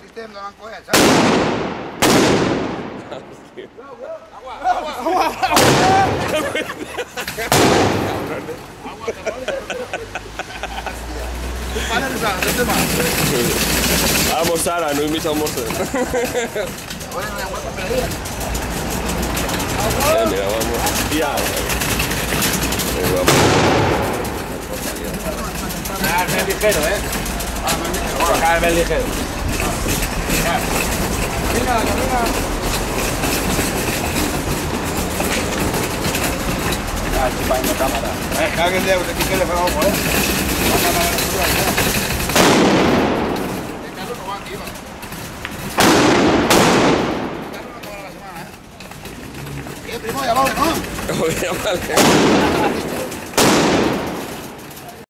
Sistema de banco es, ¿sabes? Agua. Vamos, Sara, no invito a almorzar. Mira, vamos. Ya. Carmen ligero, Carmen ligero. Venga. Chupando cámara. Alguien de aquí que le pegó, La cámara Carlos no va aquí, va. Carlos no cobra la semana, Primo, llámale, ¿no? Llámale.